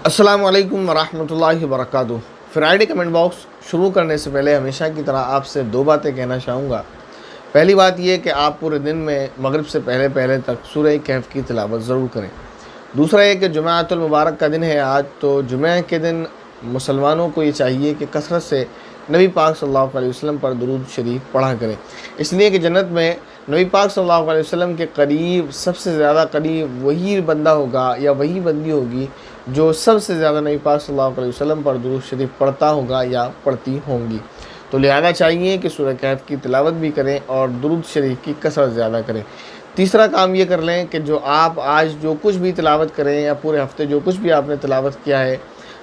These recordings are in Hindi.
अस्सलामु अलैकुम वरहमतुल्लाहि वबरकातुहू। फ्राइडे कमेंट बॉक्स शुरू करने से पहले हमेशा की तरह आपसे दो बातें कहना चाहूँगा। पहली बात यह कि आप पूरे दिन में मगरिब से पहले पहले तक सूरह कहफ की तिलावत ज़रूर करें। दूसरा ये कि जुमाअतुल मुबारक का दिन है आज, तो जुमे के दिन मुसलमानों को ये चाहिए कि कसरत से नबी पाक सल्लल्लाहु अलैहि वसल्लम पर दुरूद शरीफ पढ़ा करें, इसलिए कि जन्नत में नबी पाक सल्लल्लाहु अलैहि वसल्लम के करीब सबसे ज़्यादा करीब वही बंदा होगा या वही बंदी होगी जो सबसे ज़्यादा नबी पाक सल्लल्लाहु अलैहि वसल्लम पर दुरूद शरीफ पढ़ता होगा या पढ़ती होंगी। तो लिहाजा चाहिए कि सूरह कहफ की तिलावत भी करें और दुरूद शरीफ की कसरत ज़्यादा करें। तीसरा काम ये कर लें कि जो आप आज जो कुछ भी तिलावत करें या पूरे हफ्ते जो कुछ भी आपने तिलावत किया है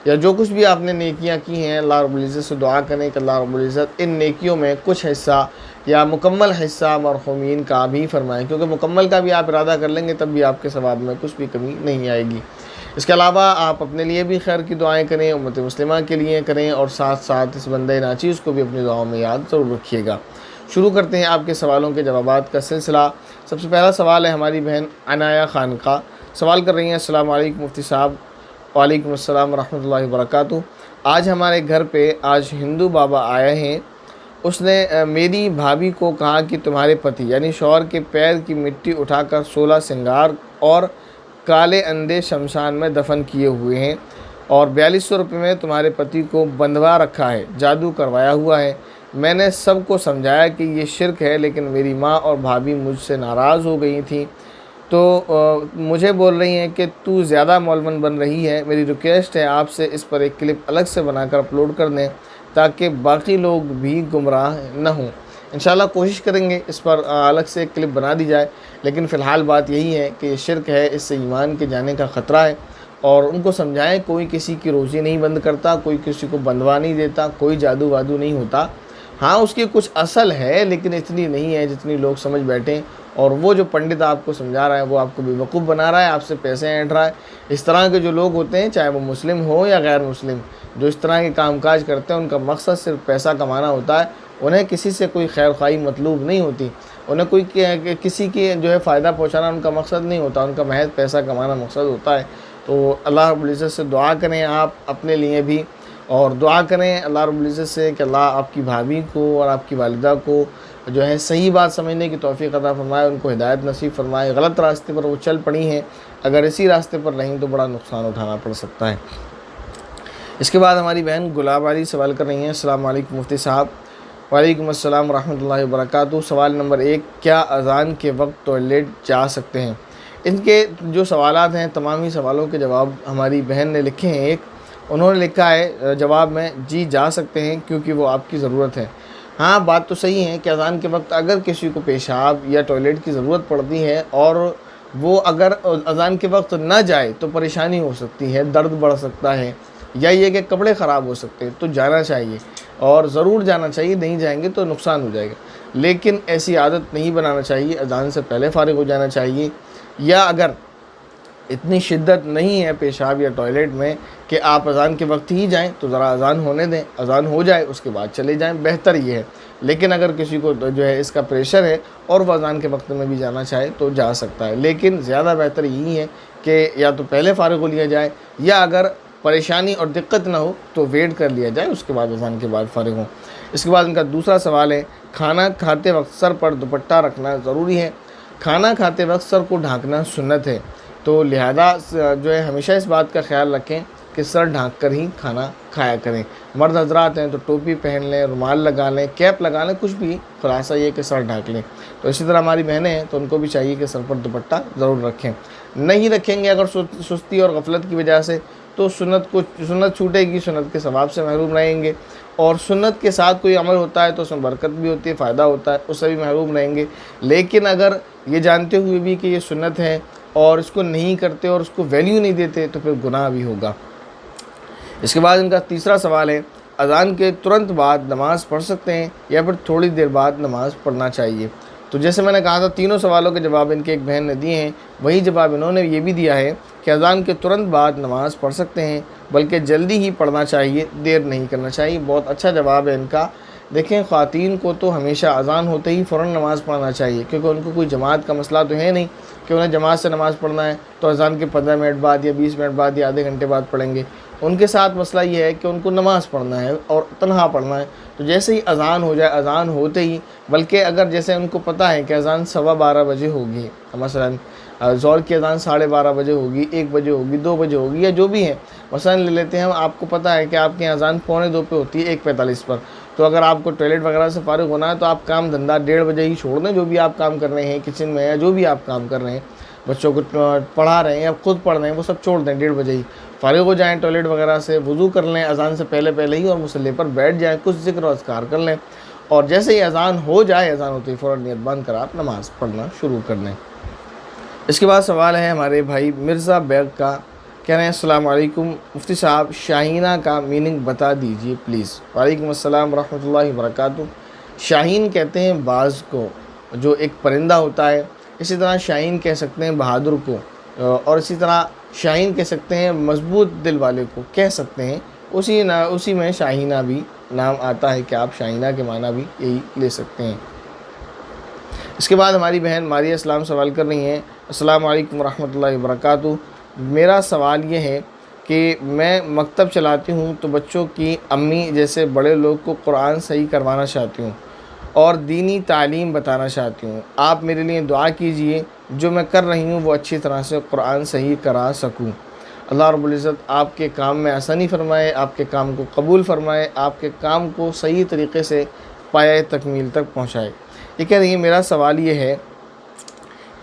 या जो कुछ भी आपने नेकियां की हैं, अल्लाह रब्बुल इज़्ज़त से दुआ करें कि अल्लाह रब्बुल इज़्ज़त इन नेकियों में कुछ हिस्सा या मुकम्मल हिस्सा मरहूमीन का भी फरमाएं, क्योंकि मुकम्मल का भी आप इरादा कर लेंगे तब भी आपके सवाब में कुछ भी कमी नहीं आएगी। इसके अलावा आप अपने लिए भी खैर की दुआएं करें, उम्मत मुस्लिमा के लिए करें और साथ साथ इस बंदे नाचीज़ को भी अपनी दुआओं में याद ज़रूर रखिएगा। शुरू करते हैं आपके सवालों के जवाबात का सिलसिला। सबसे पहला सवाल है हमारी बहन अनाया खान का। सवाल कर रही हैं, अस्सलाम वालेकुम मुफ्ती साहब। वालेकुम अस्सलाम रहमतुल्लाहि व बरकातुहू। आज हमारे घर पे आज हिंदू बाबा आए हैं। उसने मेरी भाभी को कहा कि तुम्हारे पति यानी शौहर के पैर की मिट्टी उठाकर 16 सिंगार और काले अंधे शमशान में दफन किए हुए हैं और 4200 रुपये में तुम्हारे पति को बंधवा रखा है, जादू करवाया हुआ है। मैंने सबको समझाया कि ये शिरक है, लेकिन मेरी माँ और भाभी मुझसे नाराज़ हो गई थी, तो मुझे बोल रही हैं कि तू ज़्यादा मौलवन बन रही है। मेरी रिक्वेस्ट है आपसे इस पर एक क्लिप अलग से बनाकर अपलोड कर दें ताकि बाकी लोग भी गुमराह न हों। इंशाल्लाह कोशिश करेंगे इस पर अलग से एक क्लिप बना दी जाए, लेकिन फ़िलहाल बात यही है कि ये शिरक है, इससे ईमान के जाने का ख़तरा है। और उनको समझाएं कोई किसी की रोज़ी नहीं बंद करता, कोई किसी को बंधवा नहीं देता, कोई जादू वादू नहीं होता। हाँ, उसकी कुछ असल है लेकिन इतनी नहीं है जितनी लोग समझ बैठें, और वो जो पंडित आपको समझा रहा है वो आपको बेवकूफ़ बना रहा है, आपसे पैसे ऐंठ रहा है। इस तरह के जो लोग होते हैं, चाहे वो मुस्लिम हो या गैर मुस्लिम, जो इस तरह के कामकाज करते हैं उनका मकसद सिर्फ पैसा कमाना होता है। उन्हें किसी से कोई खैर ख्वाही मतलूब नहीं होती, उन्हें कोई किसी की जो है फ़ायदा पहुँचाना उनका मकसद नहीं होता, उनका महज पैसा कमाना मकसद होता है। तो अल्लाह रब्बुल इज़्ज़त से दुआ करें आप अपने लिए भी, और दुआ करें अल्लाह रब्बुल इज़्ज़त से कि अल्लाह आपकी भाभी को और आपकी वालिदा को जो है सही बात समझने की तौफ़ीक़ अता फ़रमाए, उनको हिदायत नसीब फ़रमाए। गलत रास्ते पर वो चल पड़ी हैं, अगर इसी रास्ते पर रहें तो बड़ा नुकसान उठाना पड़ सकता है। इसके बाद हमारी बहन गुलाब वाली सवाल कर रही हैं, अस्सलाम वालेकुम मुफ्ती साहब। वालेकुम अस्सलाम रहमतुल्लाहि व बरकातुहू। सवाल नंबर 1, क्या अज़ान के वक्त टॉयलेट जा सकते हैं? इनके जो सवालात हैं तमाम ही सवालों के जवाब हमारी बहन ने लिखे हैं। एक उन्होंने लिखा है जवाब में, जी जा सकते हैं क्योंकि वो आपकी ज़रूरत है। हाँ, बात तो सही है कि अज़ान के वक्त अगर किसी को पेशाब या टॉयलेट की ज़रूरत पड़ती है और वो अगर अज़ान के वक्त ना जाए तो परेशानी हो सकती है, दर्द बढ़ सकता है या ये कि कपड़े ख़राब हो सकते हैं, तो जाना चाहिए और ज़रूर जाना चाहिए। नहीं जाएंगे तो नुकसान हो जाएगा, लेकिन ऐसी आदत नहीं बनाना चाहिए। अज़ान से पहले फ़ारिग हो जाना चाहिए, या अगर इतनी शिद्दत नहीं है पेशाब या टॉयलेट में कि आप अज़ान के वक्त ही जाएं तो ज़रा अज़ान होने दें, अज़ान हो जाए उसके बाद चले जाएं, बेहतर ये है। लेकिन अगर किसी को जो है इसका प्रेशर है और वह अज़ान के वक्त में भी जाना चाहे तो जा सकता है, लेकिन ज़्यादा बेहतर यही है कि या तो पहले फ़ारिग हो लिया जाए, या अगर परेशानी और दिक्कत ना हो तो वेट कर लिया जाए, उसके बाद अज़ान के बाद फ़ारिग हो। इसके बाद उनका दूसरा सवाल है, खाना खाते वक्त सर पर दुपट्टा रखना ज़रूरी है? खाना खाते वक्त सर को ढाँकना सुन्नत है, तो लिहाजा जो है हमेशा इस बात का ख्याल रखें कि सर ढाँक कर ही खाना खाया करें। मर्द हजरात हैं तो टोपी पहन लें, रुमाल लगा लें, कैप लगा लें, कुछ भी, खुलासा ये कि सर ढाँक लें। तो इसी तरह हमारी बहनें हैं तो उनको भी चाहिए कि सर पर दुपट्टा ज़रूर रखें। नहीं रखेंगे अगर सुस्ती और गफलत की वजह से तो सुन्नत छूटेगी, सुन्नत के सवाब से महरूम रहेंगे। और सुन्नत के साथ कोई अमल होता है तो उसमें बरकत भी होती है, फ़ायदा होता है, उससे भी महरूम रहेंगे। लेकिन अगर ये जानते हुए भी कि ये सुन्नत है और इसको नहीं करते और उसको वैल्यू नहीं देते तो फिर गुनाह भी होगा। इसके बाद इनका तीसरा सवाल है, अज़ान के तुरंत बाद नमाज़ पढ़ सकते हैं या फिर थोड़ी देर बाद नमाज़ पढ़ना चाहिए? तो जैसे मैंने कहा था, तीनों सवालों के जवाब इनके एक बहन ने दिए हैं, वही जवाब इन्होंने ये भी दिया है कि अज़ान के तुरंत बाद नमाज़ पढ़ सकते हैं, बल्कि जल्दी ही पढ़ना चाहिए, देर नहीं करना चाहिए। बहुत अच्छा जवाब है इनका। देखें, ख़वातीन को तो हमेशा अज़ान होते ही फ़ौरन नमाज़ पढ़ना चाहिए, क्योंकि उनको कोई जमात का मसला तो है नहीं, कि उन्हें जमात से नमाज़ पढ़ना है तो अज़ान के 15 मिनट बाद या 20 मिनट बाद या आधे घंटे बाद पढ़ेंगे। उनके साथ मसला ये है कि उनको नमाज़ पढ़ना है और तन्हा पढ़ना है। तो जैसे ही अज़ान हो जाए, अज़ान होते ही, बल्कि अगर जैसे उनको पता है कि अज़ान 12:15 बजे होगी, मसलन ज़ोहर की अज़ान 12:30 बजे होगी, 1 बजे होगी, 2 बजे होगी, या जो भी है, मसलन ले लेते हैं हम, आपको पता है कि आपकी अज़ान 1:45 पे होती है, 1:45 पर। तो अगर आपको टॉयलेट वगैरह से फ़ारिग होना है तो आप काम धंधा 1:30 बजे ही छोड़ दें, जो भी आप काम कर रहे हैं किचन में या जो भी आप काम कर रहे हैं, बच्चों को पढ़ा रहे हैं या खुद पढ़ रहे हैं, वो सब छोड़ दें, 1:30 बजे ही फ़ारिग हो जाएँ टॉयलेट वगैरह से, वज़ू कर लें अज़ान से पहले पहले ही और मुसल्ले पर बैठ जाएँ, कुछ ज़िक्र और अज़कार कर लें, और जैसे ही अज़ान हो जाए, अज़ान होती है फ़ौरन नियत बांध कर आप नमाज़ पढ़ना शुरू कर दें। इसके बाद सवाल है हमारे भाई मिर्ज़ा बैग का, कह रहे हैं अस्सलाम वालेकुम मुफ्ती साहब, शाहीना का मीनिंग बता दीजिए प्लीज़। वालेकुम अस्सलाम रहमतुल्लाहि व बरकातुहू। शाहीन कहते हैं बाज़ को, जो एक परिंदा होता है। इसी तरह शाहीन कह सकते हैं बहादुर को, और इसी तरह शाहीन कह सकते हैं मजबूत दिल वाले को कह सकते हैं। उसी में शाहीना भी नाम आता है कि आप शाहीना के माना भी यही ले सकते हैं। इसके बाद हमारी बहन मारिया इस्लाम सवाल कर रही हैं, अस्सलाम वालेकुम रहमतुल्लाहि व बरकातुहू। मेरा सवाल ये है कि मैं मकतब चलाती हूँ तो बच्चों की अम्मी जैसे बड़े लोग को कुरान सही करवाना चाहती हूँ और दीनी तालीम बताना चाहती हूँ। आप मेरे लिए दुआ कीजिए, जो मैं कर रही हूँ वो अच्छी तरह से कुरान सही करा सकूँ। अल्लाह रब्बुल इज़्ज़त आपके काम में आसानी फ़रमाए, आपके काम को कबूल फ़रमाए, आपके काम को सही तरीके से पाया तकमील तक पहुँचाए। ये कह रही है, मेरा सवाल ये है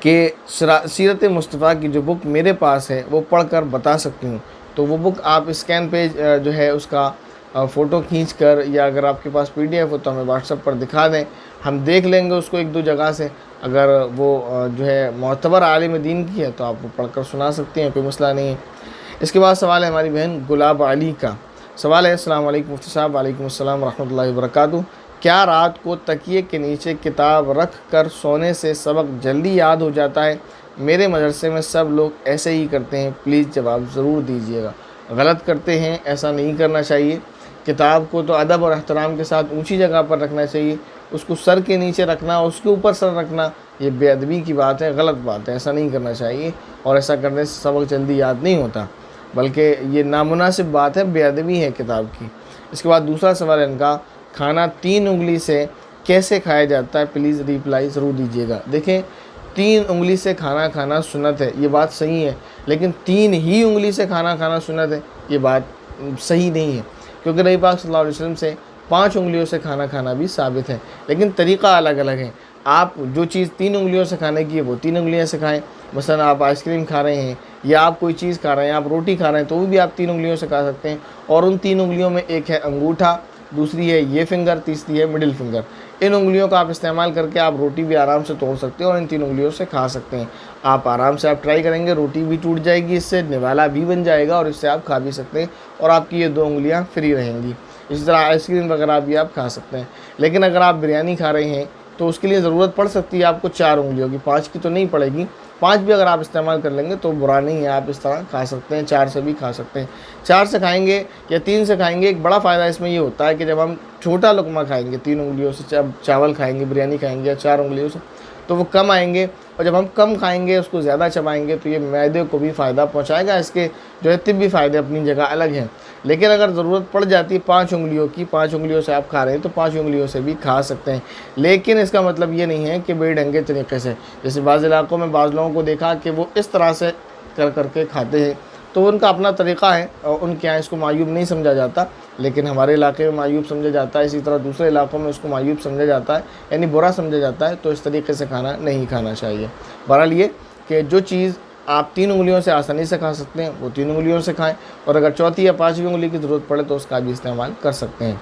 कि सीरत मुस्तफ़ा की जो बुक मेरे पास है वो पढ़ कर बता सकती हूँ, तो वो बुक आप स्कैन पे जो है उसका फ़ोटो खींच कर, या अगर आपके पास PDF हो तो हमें व्हाट्सएप पर दिखा दें, हम देख लेंगे उसको 1-2 जगह से। अगर वो जो है मोतबर आलिम दीन की है तो आप वो पढ़ कर सुना सकते हैं, कोई मसला नहीं है। इसके बाद सवाल है हमारी बहन गुलाब अली का। सवाल है, अस्सलाम वालेकुम मुफ्ती साहब। वालेकुम अस्सलाम रहमतुल्लाहि व बरकातुहू। क्या रात को तकिए के नीचे किताब रख कर सोने से सबक जल्दी याद हो जाता है? मेरे मदरसे में सब लोग ऐसे ही करते हैं, प्लीज़ जवाब ज़रूर दीजिएगा। गलत करते हैं, ऐसा नहीं करना चाहिए। किताब को तो अदब और एहतराम के साथ ऊंची जगह पर रखना चाहिए। उसको सर के नीचे रखना, उसके ऊपर सर रखना, ये बेअदबी की बात है, गलत बात है, ऐसा नहीं करना चाहिए। और ऐसा करने से सबक जल्दी याद नहीं होता, बल्कि ये नामुनासिब बात है, बेअदबी है किताब की। इसके बाद दूसरा सवाल है इनका, खाना 3 उंगली से कैसे खाया जाता है? प्लीज़ रिप्लाई ज़रूर दीजिएगा। देखें, 3 उंगली से खाना खाना सुन्नत है, ये बात सही है, लेकिन 3 ही उंगली से खाना खाना सुन्नत है, ये बात सही नहीं है, क्योंकि नबी पाक सल्लल्लाहु अलैहि वसल्लम से 5 उंगलियों से खाना खाना भी साबित है, लेकिन तरीक़ा अलग अलग है। आप जो चीज़ 3 उंगलियों से खाने की है वो 3 उंगलियाँ से खाएँ। मसलन आप आइसक्रीम खा रहे हैं या आप कोई चीज़ खा रहे हैं, आप रोटी खा रहे हैं, तो वो भी आप 3 उंगलियों से खा सकते हैं। और उन 3 उंगलियों में एक है अंगूठा, दूसरी है ये फिंगर, तीसरी है मिडिल फिंगर। इन उंगलियों का आप इस्तेमाल करके आप रोटी भी आराम से तोड़ सकते हैं और इन 3 उंगलियों से खा सकते हैं। आप आराम से आप ट्राई करेंगे, रोटी भी टूट जाएगी, इससे निवाला भी बन जाएगा और इससे आप खा भी सकते हैं और आपकी ये 2 उंगलियां फ्री रहेंगी। इसी तरह आइसक्रीम वगैरह भी आप खा सकते हैं। लेकिन अगर आप बिरयानी खा रहे हैं तो उसके लिए ज़रूरत पड़ सकती है आपको 4 उंगलियों की, 5 की तो नहीं पड़ेगी। 5 भी अगर आप इस्तेमाल कर लेंगे तो बुरा नहीं है, आप इस तरह खा सकते हैं, 4 से भी खा सकते हैं। 4 से खाएंगे या 3 से खाएंगे, एक बड़ा फ़ायदा इसमें ये होता है कि जब हम छोटा लुकमा खाएंगे 3 उंगलियों से, जब चावल खाएंगे, बिरयानी खाएंगे या 4 उंगलियों से, तो वो कम आएंगे, और जब हम कम खाएंगे उसको ज़्यादा चबाएंगे तो ये मैदे को भी फ़ायदा पहुँचाएगा। इसके जो है तिब्बी फ़ायदे अपनी जगह अलग हैं। लेकिन अगर ज़रूरत पड़ जाती है 5 उंगलियों की, 5 उंगलियों से आप खा रहे हैं तो 5 उंगलियों से भी खा सकते हैं। लेकिन इसका मतलब ये नहीं है कि बेढंगे तरीके से, जैसे बाज़ इलाक़ों में बाज़ लोगों को देखा कि वो इस तरह से कर करके खाते हैं, तो उनका अपना तरीक़ा है और उनके यहाँ इसको मायूब नहीं समझा जाता, लेकिन हमारे इलाके में मायूब समझा जाता है। इसी तरह दूसरे इलाक़ों में इसको मायूब समझा जाता है, यानी बुरा समझा जाता है। तो इस तरीके से खाना नहीं खाना चाहिए। बहरहाल ये कि जो चीज़ आप 3 उंगलियों से आसानी से खा सकते हैं वो 3 उंगलियों से खाएं, और अगर चौथी या 5वीं उंगली की ज़रूरत पड़े तो उसका भी इस्तेमाल कर सकते हैं।